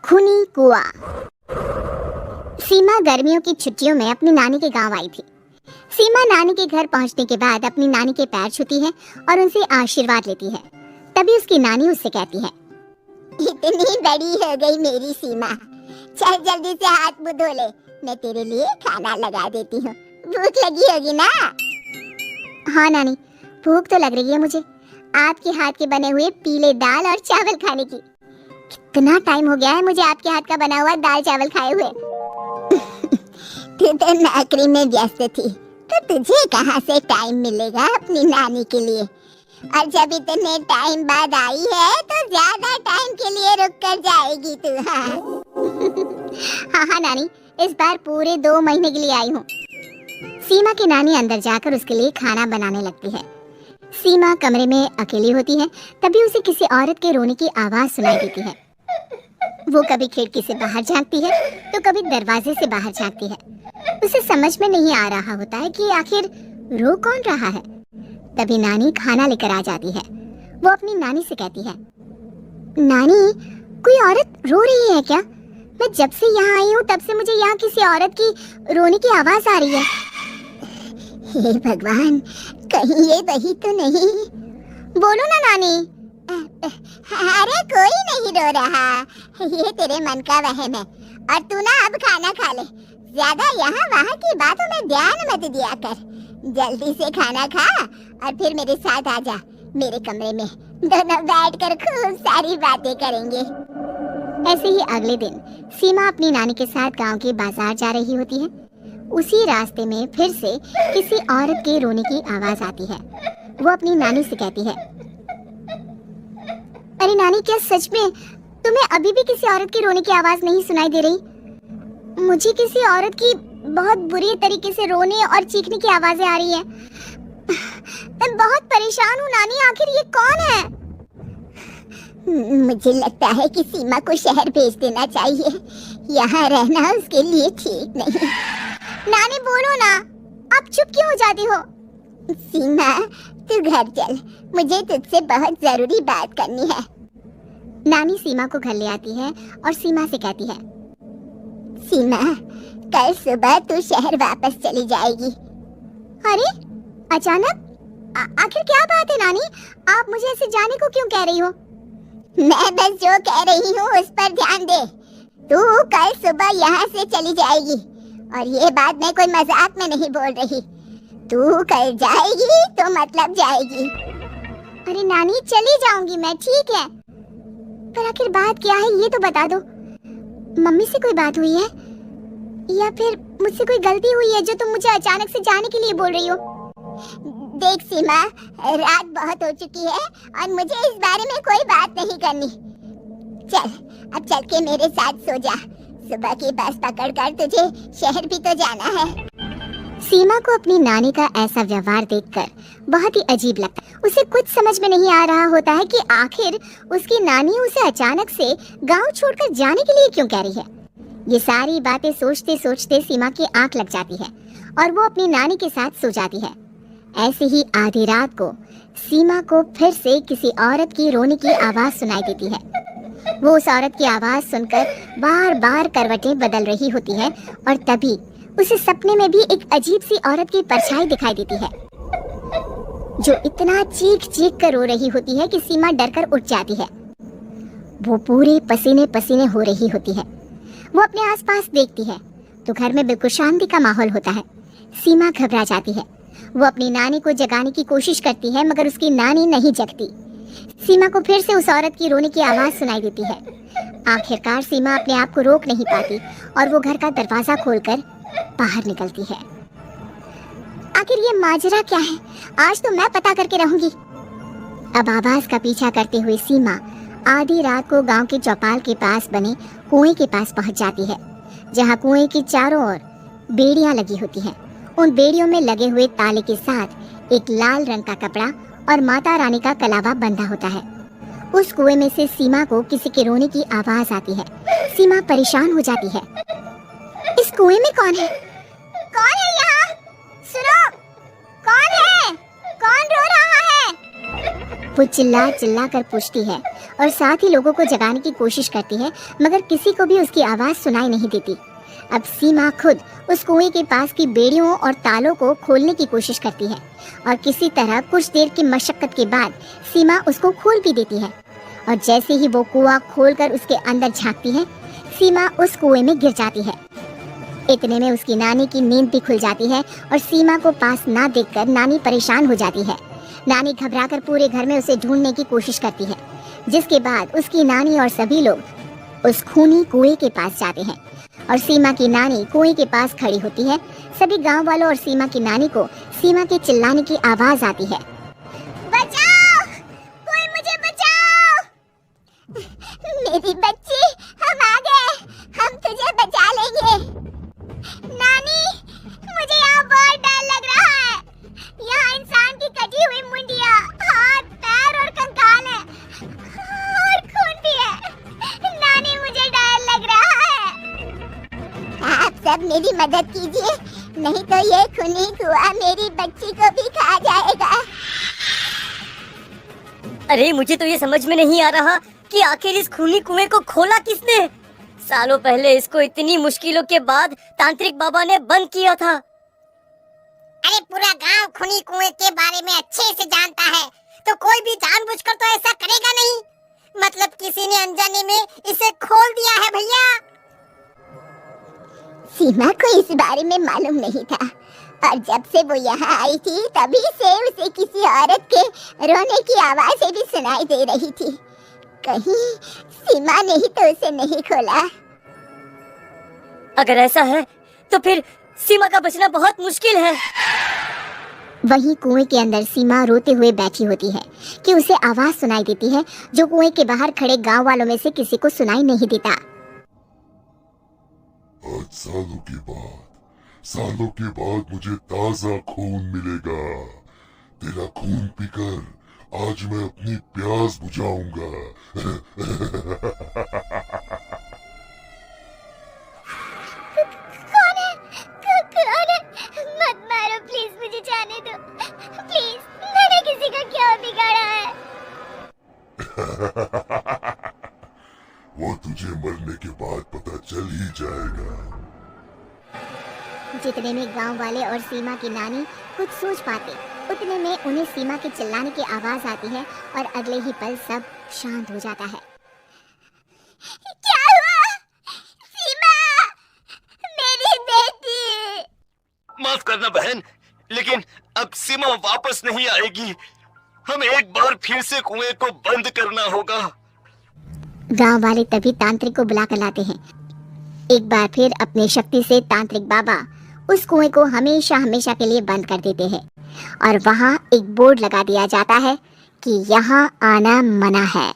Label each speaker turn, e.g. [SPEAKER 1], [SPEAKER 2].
[SPEAKER 1] खूनी कुआं। सीमा गर्मियों की छुट्टियों में अपनी नानी के गांव आई थी। सीमा नानी के घर पहुंचने के बाद अपनी नानी के पैर छूती है और उनसे आशीर्वाद लेती है। तभी उसकी नानी उससे कहती है,
[SPEAKER 2] इतनी बड़ी हो गई मेरी सीमा, चल जल्दी से हाथ मुंह धो ले, मैं तेरे लिए खाना लगा देती हूँ। भूख लगी होगी ना?
[SPEAKER 1] हाँ नानी, भूख तो लग रही है मुझे, आपके हाथ के बने हुए पीले दाल और चावल खाने की। कितना टाइम हो गया है मुझे आपके हाथ का बना हुआ दाल चावल खाए हुए।
[SPEAKER 2] तू तो नौकरी में व्यस्त थी, तो तुझे कहाँ से टाइम मिलेगा अपनी नानी के लिए? और जब इतने टाइम बाद आई है तो ज्यादा टाइम के लिए रुक कर जाएगी तू।
[SPEAKER 1] हाँ नानी, इस बार पूरे 2 महीने के लिए आई हूँ। सीमा की नानी अंदर जाकर उसके लिए खाना बनाने लगती है। सीमा कमरे में अकेली होती है, तभी उसे किसी औरत के रोने की आवाज सुनाई देती है। वो कभी खिड़की से बाहर झांकती है तो कभी दरवाजे से बाहर झांकती है। उसे समझ में नहीं आ रहा होता है कि आखिर रो कौन रहा है। तभी नानी खाना लेकर आ जाती है। वो अपनी नानी से कहती है, नानी, कोई औरत रो रही है क्या? मैं जब से यहाँ आई हूँ तब से मुझे यहाँ किसी औरत की रोने की आवाज आ रही है।
[SPEAKER 2] हे भगवान, कहीं ये वही तो नहीं?
[SPEAKER 1] बोलो ना नानी।
[SPEAKER 2] अरे कोई नहीं रो रहा, ये तेरे मन का वहम है। और तू ना अब खाना खा ले, ज्यादा यहाँ वहाँ की बातों में ध्यान मत दिया कर। जल्दी से खाना खा और फिर मेरे साथ आ जा मेरे कमरे में, दोनों बैठकर खूब सारी बातें करेंगे।
[SPEAKER 1] ऐसे ही अगले दिन सीमा अपनी नानी के साथ गांव के बाजार जा रही होती है। उसी रास्ते में फिर से किसी औरत के रोने की आवाज आती है। वो अपनी नानी से कहती है, अरे नानी, क्या सच में तुम्हें अभी भी किसी औरत की रोने की आवाज नहीं सुनाई दे रही? मुझे किसी औरत की बहुत बुरी तरीके से रोने और चीखने की आवाजें आ रही है। मैं बहुत परेशान हूँ नानी, आखिर ये कौन है?
[SPEAKER 2] मुझे लगता है कि सीमा को शहर भेज देना चाहिए, यहाँ रहना उसके लिए ठीक नहीं।
[SPEAKER 1] नानी बोलो ना, आप चुप क्यों हो जाती हो?
[SPEAKER 2] सीमा, तू घर चल, मुझे तुझसे बहुत जरूरी बात करनी है।
[SPEAKER 1] नानी सीमा को घर ले आती है और सीमा से कहती है,
[SPEAKER 2] सीमा, कल सुबह तू शहर वापस चली जाएगी।
[SPEAKER 1] अरे अचानक? आखिर क्या बात है नानी, आप मुझे ऐसे जाने को क्यों कह रही हो?
[SPEAKER 2] मैं बस जो कह रही हूँ उस पर ध्यान दे। तू कल सुबह यहाँ से चली जाएगी, और ये बात मैं कोई मजाक में नहीं बोल रही। तू कल जाएगी तो मतलब जाएगी।
[SPEAKER 1] अरे नानी, चली जाऊंगी मैं, ठीक है, पर आखिर बात क्या है ये तो बता दो। मम्मी से कोई बात हुई है या फिर मुझसे कोई गलती हुई है जो तुम मुझे अचानक से जाने के लिए बोल रही हो?
[SPEAKER 2] देख सीमा, रात बहुत हो चुकी है और मुझे इस बारे में कोई बात नहीं करनी। चल, अब चल के मेरे साथ सो जा, सुबह की बस पकड़कर तुझे शहर भी तो जाना है।
[SPEAKER 1] सीमा को अपनी नानी का ऐसा व्यवहार देखकर बहुत ही अजीब लगता है। उसे कुछ समझ में नहीं आ रहा होता है कि आखिर उसकी नानी उसे अचानक से गांव छोड़कर जाने के लिए क्यों कह रही है। ये सारी बातें सोचते सोचते सीमा की आंख लग जाती है और वो अपनी नानी के साथ सो जाती है। ऐसे ही आधी रात को सीमा को फिर से किसी औरत की रोने की आवाज सुनाई देती है। वो उस औरत की आवाज सुनकर बार बार करवटें बदल रही होती है और तभी उसे सपने में भी एक अजीब सी औरत की परछाई दिखाई देती है, जो इतना चीख चीख कर रो रही होती है कि सीमा डरकर उठ जाती है। वो पूरे पसीने पसीने हो रही होती है। वो अपने आसपास देखती है तो घर में बिल्कुल शांति का माहौल होता है। सीमा घबरा जाती है। वो अपनी नानी को जगाने की कोशिश करती है मगर उसकी नानी नहीं जगती। सीमा को फिर से उस औरत की रोने की आवाज सुनाई देती है। आखिरकार सीमा अपने आप को रोक नहीं पाती और वो घर का दरवाजा खोलकर बाहर निकलती है। आखिर ये माजरा क्या है, आज तो मैं पता करके रहूंगी। अब आवाज का पीछा करते हुए सीमा आधी रात को गांव के चौपाल के पास बने कुएं के पास पहुंच जाती है, जहां कुएं के चारों ओर बेड़ियां लगी होती हैं। उन बेड़ियों में लगे हुए ताले के साथ एक लाल रंग का कपड़ा और माता रानी का कलावा बंधा होता है। उस कुएं में से सीमा को किसी के रोने की आवाज आती है। सीमा परेशान हो जाती है। इस कुएं में कौन है? कौन है यहाँ? सुनो, कौन है? कौन रो रहा है? वो चिल्ला चिल्ला कर पूछती है और साथ ही लोगों को जगाने की कोशिश करती है, मगर किसी को भी उसकी आवाज़ सुनाई नहीं देती। अब सीमा खुद उस कुएं के पास की बेड़ियों और तालों को खोलने की कोशिश करती है और किसी तरह कुछ देर की मशक्कत के बाद सीमा उसको खोल भी देती है। और जैसे ही वो कुआं खोलकर उसके अंदर झांकती है, सीमा उस कुएं में गिर जाती है। इतने में उसकी नानी की नींद भी खुल जाती है और सीमा को पास ना देखकर नानी परेशान हो जाती है। नानी घबराकर पूरे घर में उसे ढूंढने की कोशिश करती है, जिसके बाद उसकी नानी और सभी लोग उस खूनी कुएं के पास जाते हैं और सीमा की नानी कुएं के पास खड़ी होती है। सभी गांव वालों और सीमा की नानी को सीमा के चिल्लाने की आवाज आती है।
[SPEAKER 2] बचाओ, कोई मुझे बचाओ। मेरी बच्ची, हम आ गए, हम तुझे बचा लेंगे। नानी, मुझे यहाँ बहुत डर लग रहा है। यहाँ इंसान की कटी हुई मुंडिया, हाथ, पैर और कंकाल है और खून भी है। नानी, मुझे डर लग रहा है। आप सब मेरी मदद कीजिए, नहीं तो ये खूनी कुआं मेरी बच्ची को भी खा जाएगा।
[SPEAKER 3] अरे मुझे तो ये समझ में नहीं आ रहा कि आखिर इस खूनी कुएं को खोला किसने। सालों पहले इसको इतनी मुश्किलों के बाद तांत्रिक बाबा ने बंद किया था।
[SPEAKER 2] अरे पूरा गांव खूनी कुएं के बारे में अच्छे से जानता है, तो कोई भी जानबूझकर तो ऐसा करेगा नहीं। मतलब किसी ने अनजाने में इसे खोल दिया है भैया। सीमा को इस बारे में मालूम नहीं था और जब से वो यहाँ आई थी तभी से उसे किसी औरत के रोने की आवाज़ें भी सुनाई दे रही थी। कहीं सीमा ने ही तो उसे नहीं खोला।
[SPEAKER 3] अगर ऐसा है तो फिर सीमा का बचना बहुत मुश्किल है।
[SPEAKER 1] वहीं कुएं के अंदर सीमा रोते हुए बैठी होती है कि उसे आवाज सुनाई देती है जो कुएं के बाहर खड़े गांव वालों में से किसी को सुनाई नहीं देता।
[SPEAKER 4] आज सालों के बाद मुझे ताजा खून मिलेगा। तेरा खून पीकर आज मैं अपनी प्यास बुझाऊंगा।
[SPEAKER 2] कौन है? कौन है? मत मारो प्लीज, मुझे जाने दो प्लीज। मैंने किसी का क्या बिगाड़ा है?
[SPEAKER 4] वो तुझे मरने के बाद पता चल ही जाएगा।
[SPEAKER 1] जितने में गांव वाले और सीमा की नानी कुछ सोच पाते, उतने में उन्हें सीमा के चिल्लाने की आवाज आती है और अगले ही पल सब शांत हो जाता है।
[SPEAKER 2] क्या हुआ? सीमा, मेरी बेटी।
[SPEAKER 5] माफ करना बहन, लेकिन अब सीमा वापस नहीं आएगी। हमें एक बार फिर से कुएं को बंद करना होगा।
[SPEAKER 1] गांव वाले तभी तांत्रिक को बुला कर लाते हैं। एक बार फिर अपनी शक्ति से तांत्रिक बाबा उस कुएं को हमेशा हमेशा के लिए बंद कर देते हैं और वहां एक बोर्ड लगा दिया जाता है कि यहाँ आना मना है।